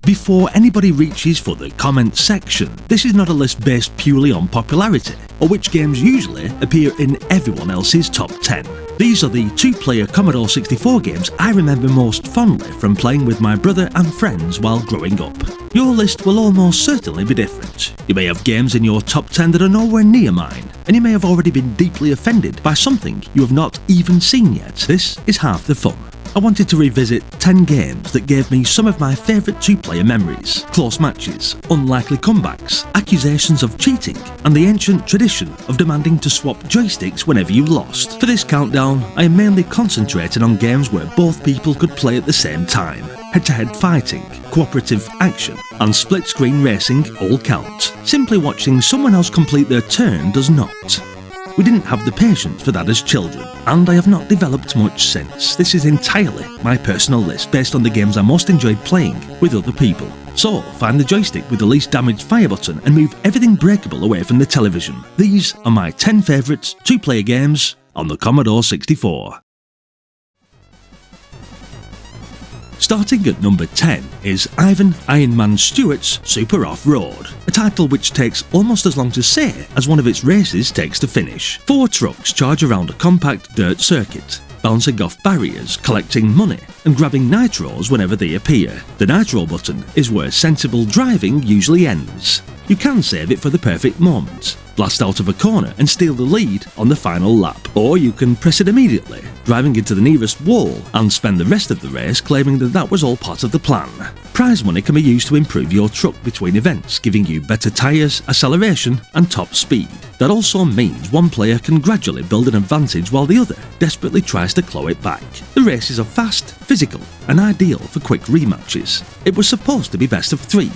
before anybody reaches for the comments section. This is not a list based purely on popularity, or which games usually appear in everyone else's top 10. These are the two-player Commodore 64 games I remember most fondly from playing with my brother and friends while growing up. Your list will almost certainly be different. You may have games in your top 10 that are nowhere near mine, and you may have already been deeply offended by something you have not even seen yet. This is half the fun. I wanted to revisit 10 games that gave me some of my favourite two-player memories, close matches, unlikely comebacks, accusations of cheating, and the ancient tradition of demanding to swap joysticks whenever you lost. For this countdown, I am mainly concentrating on games where both people could play at the same time. Head-to-head fighting, cooperative action, and split-screen racing all count. Simply watching someone else complete their turn does not. We didn't have the patience for that as children, and I have not developed much since. This is entirely my personal list based on the games I most enjoyed playing with other people. So, find the joystick with the least damaged fire button and move everything breakable away from the television. These are my 10 favourite two-player games on the Commodore 64. Starting at number 10 is Ivan Iron Man Stewart's Super Off-Road, a title which takes almost as long to say as one of its races takes to finish. 4 trucks charge around a compact dirt circuit, bouncing off barriers, collecting money, and grabbing nitros whenever they appear. The nitro button is where sensible driving usually ends. You can save it for the perfect moment, blast out of a corner and steal the lead on the final lap, or you can press it immediately, driving into the nearest wall and spend the rest of the race claiming that that was all part of the plan. Prize money can be used to improve your truck between events, giving you better tyres, acceleration and top speed. That also means one player can gradually build an advantage while the other desperately tries to claw it back. The races are fast, physical and ideal for quick rematches. It was supposed to be best of 3.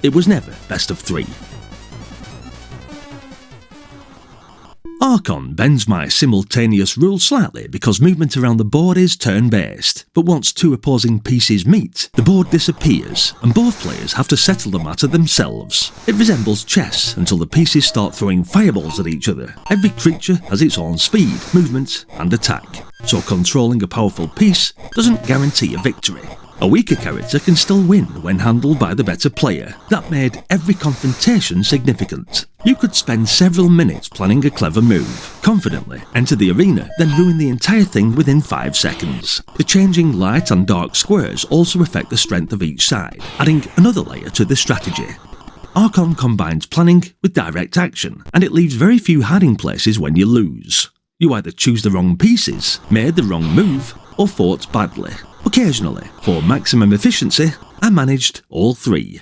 It was never best of 3. Archon bends my simultaneous rule slightly because movement around the board is turn-based, but once 2 opposing pieces meet, the board disappears and both players have to settle the matter themselves. It resembles chess until the pieces start throwing fireballs at each other. Every creature has its own speed, movement and attack, so controlling a powerful piece doesn't guarantee a victory. A weaker character can still win when handled by the better player. That made every confrontation significant. You could spend several minutes planning a clever move, confidently enter the arena, then ruin the entire thing within 5 seconds. The changing light and dark squares also affect the strength of each side, adding another layer to the strategy. Archon combines planning with direct action, and it leaves very few hiding places when you lose. You either choose the wrong pieces, made the wrong move, or fought badly. Occasionally, for maximum efficiency, I managed all 3.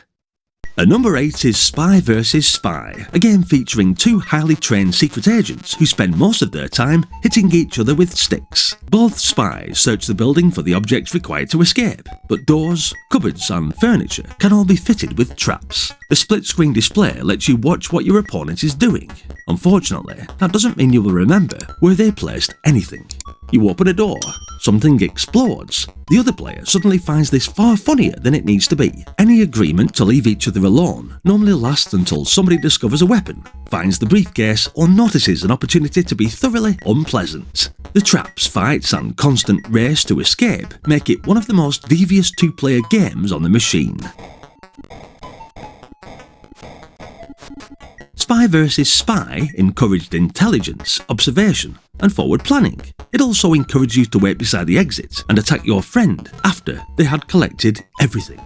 At number 8 is Spy vs Spy, a game featuring 2 highly trained secret agents who spend most of their time hitting each other with sticks. Both spies search the building for the objects required to escape, but doors, cupboards and furniture can all be fitted with traps. The split-screen display lets you watch what your opponent is doing. Unfortunately, that doesn't mean you will remember where they placed anything. You open a door, something explodes. The other player suddenly finds this far funnier than it needs to be. Any agreement to leave each other alone normally lasts until somebody discovers a weapon, finds the briefcase, or notices an opportunity to be thoroughly unpleasant. The traps, fights, and constant race to escape make it one of the most devious two-player games on the machine. Spy vs Spy encouraged intelligence, observation, and forward planning. It also encouraged you to wait beside the exit and attack your friend after they had collected everything.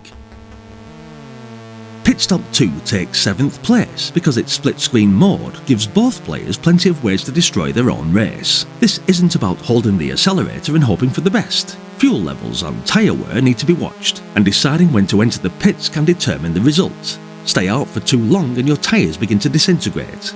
Pit Stop 2 takes 7th place because its split-screen mode gives both players plenty of ways to destroy their own race. This isn't about holding the accelerator and hoping for the best. Fuel levels and tyre wear need to be watched, and deciding when to enter the pits can determine the result. Stay out for too long and your tyres begin to disintegrate.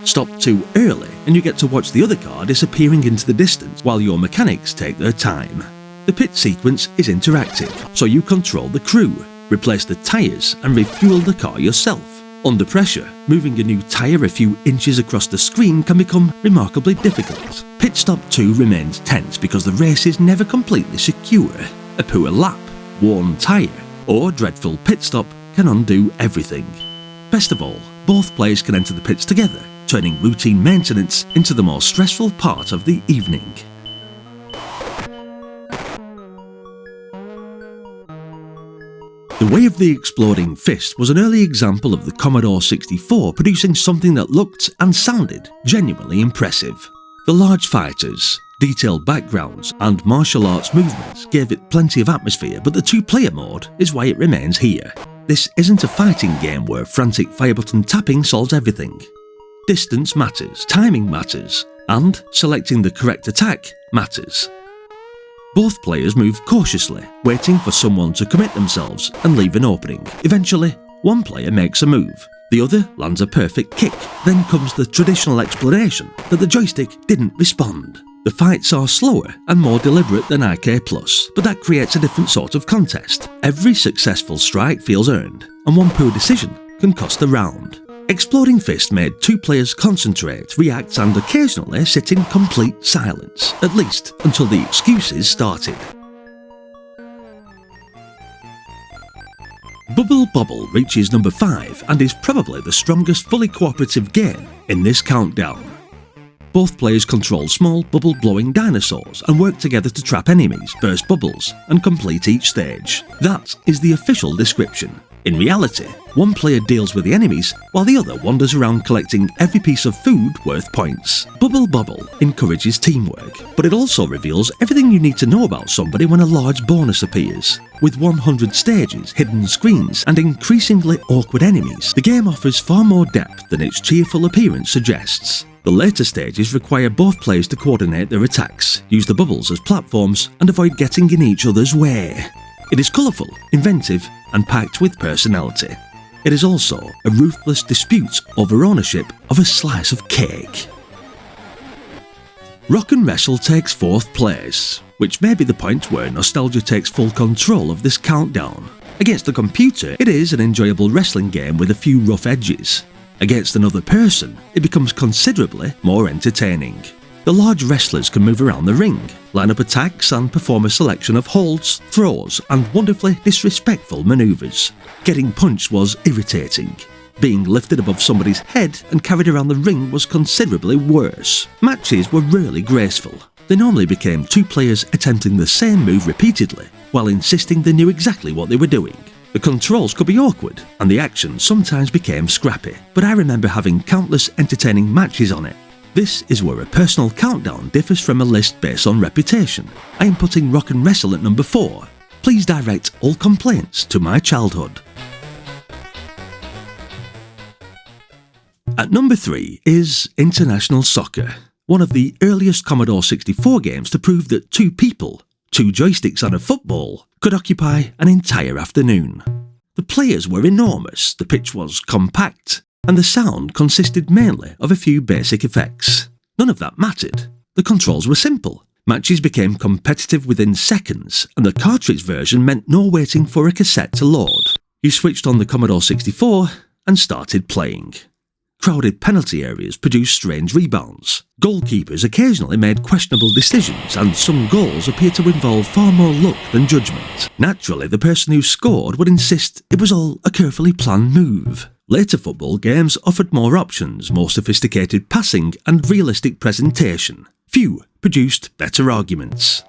Stop too early and you get to watch the other car disappearing into the distance while your mechanics take their time. The pit sequence is interactive, so you control the crew, replace the tyres and refuel the car yourself. Under pressure, moving a new tyre a few inches across the screen can become remarkably difficult. Pit Stop 2 remains tense because the race is never completely secure. A poor lap, worn tyre, or dreadful pit stop can undo everything. Best of all, both players can enter the pits together, turning routine maintenance into the most stressful part of the evening. The way of the exploding fist was an early example of the Commodore 64 producing something that looked and sounded genuinely impressive. The large fighters, detailed backgrounds and martial arts movements gave it plenty of atmosphere, but the two-player mode is why it remains here. This isn't a fighting game where frantic fire button tapping solves everything. Distance matters, timing matters, and selecting the correct attack matters. Both players move cautiously, waiting for someone to commit themselves and leave an opening. Eventually, one player makes a move, the other lands a perfect kick. Then comes the traditional explanation that the joystick didn't respond. The fights are slower and more deliberate than IK+, but that creates a different sort of contest. Every successful strike feels earned, and one poor decision can cost a round. Exploding Fist made two players concentrate, react and occasionally sit in complete silence, at least until the excuses started. Bobble reaches number 5 and is probably the strongest fully cooperative game in this countdown. Both players control small bubble-blowing dinosaurs and work together to trap enemies, burst bubbles, and complete each stage. That is the official description. In reality, one player deals with the enemies while the other wanders around collecting every piece of food worth points. Bobble encourages teamwork, but it also reveals everything you need to know about somebody when a large bonus appears. With 100 stages, hidden screens, and increasingly awkward enemies, the game offers far more depth than its cheerful appearance suggests. The later stages require both players to coordinate their attacks, use the bubbles as platforms, and avoid getting in each other's way. It is colourful, inventive, and packed with personality. It is also a ruthless dispute over ownership of a slice of cake. Rock and Wrestle takes 4th place, which may be the point where nostalgia takes full control of this countdown. Against the computer, it is an enjoyable wrestling game with a few rough edges. Against another person, it becomes considerably more entertaining. The large wrestlers can move around the ring, line up attacks and perform a selection of holds, throws and wonderfully disrespectful manoeuvres. Getting punched was irritating. Being lifted above somebody's head and carried around the ring was considerably worse. Matches were rarely graceful. They normally became two players attempting the same move repeatedly, while insisting they knew exactly what they were doing. The controls could be awkward, and the action sometimes became scrappy, but I remember having countless entertaining matches on it. This is where a personal countdown differs from a list based on reputation. I am putting Rock and Wrestle at number 4. Please direct all complaints to my childhood. At number 3 is International Soccer, one of the earliest Commodore 64 games to prove that two people, two joysticks and a football, could occupy an entire afternoon. The players were enormous, the pitch was compact, and the sound consisted mainly of a few basic effects. None of that mattered. The controls were simple. Matches became competitive within seconds, and the cartridge version meant no waiting for a cassette to load. You switched on the Commodore 64 and started playing. Crowded penalty areas produced strange rebounds. Goalkeepers occasionally made questionable decisions, and some goals appeared to involve far more luck than judgment. Naturally, the person who scored would insist it was all a carefully planned move. Later football games offered more options, more sophisticated passing, and realistic presentation. Few produced better arguments.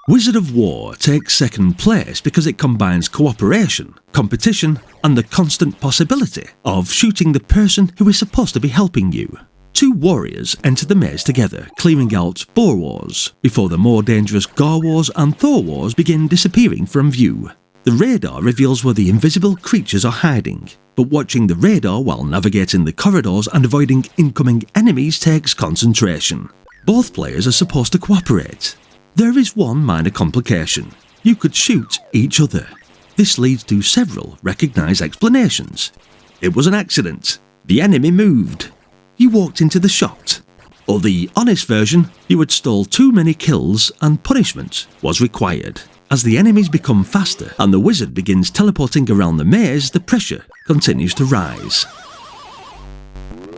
Wizard of War takes 2nd place because it combines cooperation, competition, and the constant possibility of shooting the person who is supposed to be helping you. Two warriors enter the maze together, clearing out Boer Wars, before the more dangerous Gar Wars and Thor Wars begin disappearing from view. The radar reveals where the invisible creatures are hiding, but watching the radar while navigating the corridors and avoiding incoming enemies takes concentration. Both players are supposed to cooperate. There is one minor complication. You could shoot each other. This leads to several recognised explanations. It was an accident. The enemy moved. You walked into the shot. Or the honest version, you had stole too many kills and punishment was required. As the enemies become faster and the wizard begins teleporting around the maze, the pressure continues to rise.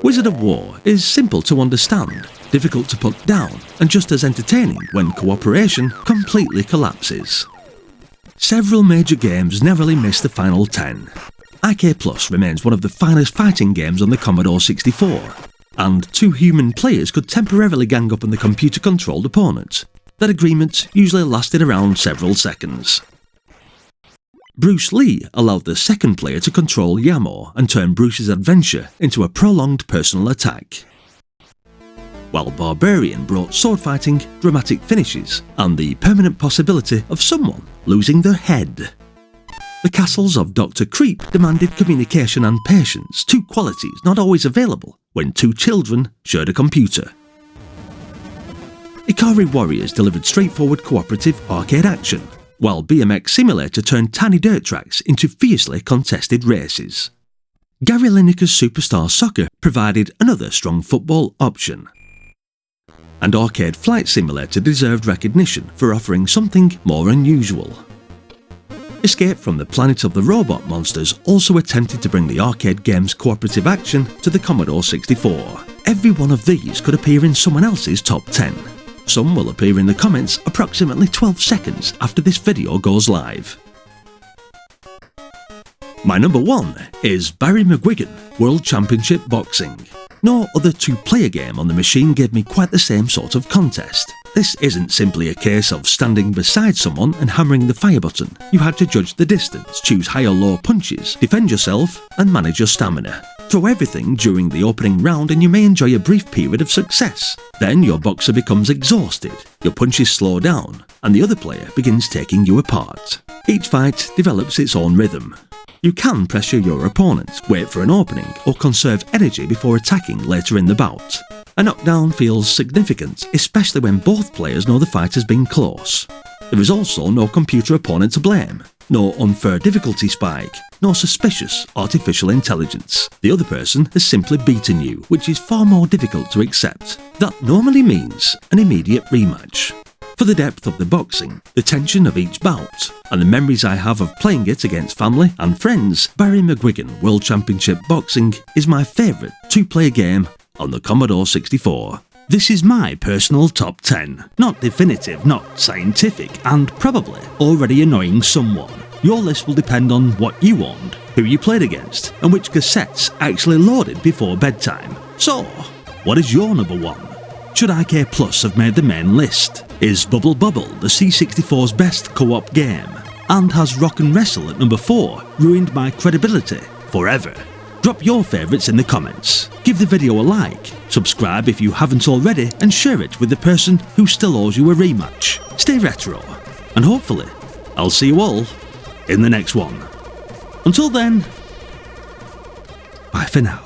Wizard of War is simple to understand, difficult to put down, and just as entertaining when cooperation completely collapses. Several major games narrowly missed the final 10. IK+ remains one of the finest fighting games on the Commodore 64, and two human players could temporarily gang up on the computer-controlled opponent. That agreement usually lasted around several seconds. Bruce Lee allowed the second player to control Yamo and turn Bruce's adventure into a prolonged personal attack. While Barbarian brought sword fighting, dramatic finishes, and the permanent possibility of someone losing their head. The castles of Dr. Creep demanded communication and patience, two qualities not always available when two children shared a computer. Ikari Warriors delivered straightforward cooperative arcade action, while BMX Simulator turned tiny dirt tracks into fiercely contested races. Gary Lineker's Superstar Soccer provided another strong football option. And Arcade Flight Simulator deserved recognition for offering something more unusual. Escape from the Planet of the Robot Monsters also attempted to bring the arcade game's cooperative action to the Commodore 64. Every one of these could appear in someone else's top 10. Some will appear in the comments approximately 12 seconds after this video goes live. My number 1 is Barry McGuigan World Championship Boxing. No other two-player game on the machine gave me quite the same sort of contest. This isn't simply a case of standing beside someone and hammering the fire button. You had to judge the distance, choose high or low punches, defend yourself, and manage your stamina. Throw everything during the opening round and you may enjoy a brief period of success. Then your boxer becomes exhausted, your punches slow down, and the other player begins taking you apart. Each fight develops its own rhythm. You can pressure your opponent, wait for an opening, or conserve energy before attacking later in the bout. A knockdown feels significant, especially when both players know the fight has been close. There is also no computer opponent to blame, no unfair difficulty spike, no suspicious artificial intelligence. The other person has simply beaten you, which is far more difficult to accept. That normally means an immediate rematch. For the depth of the boxing, the tension of each bout, and the memories I have of playing it against family and friends, Barry McGuigan World Championship Boxing is my favourite two-player game on the Commodore 64. This is my personal top 10. Not definitive, not scientific, and probably already annoying someone. Your list will depend on what you owned, who you played against, and which cassettes actually loaded before bedtime. So, what is your number 1? Should IK Plus have made the main list? Is Bobble the C64's best co-op game? And has Rock and Wrestle at number 4 ruined my credibility forever? Drop your favourites in the comments. Give the video a like, subscribe if you haven't already, and share it with the person who still owes you a rematch. Stay retro, and hopefully, I'll see you all in the next one. Until then, bye for now.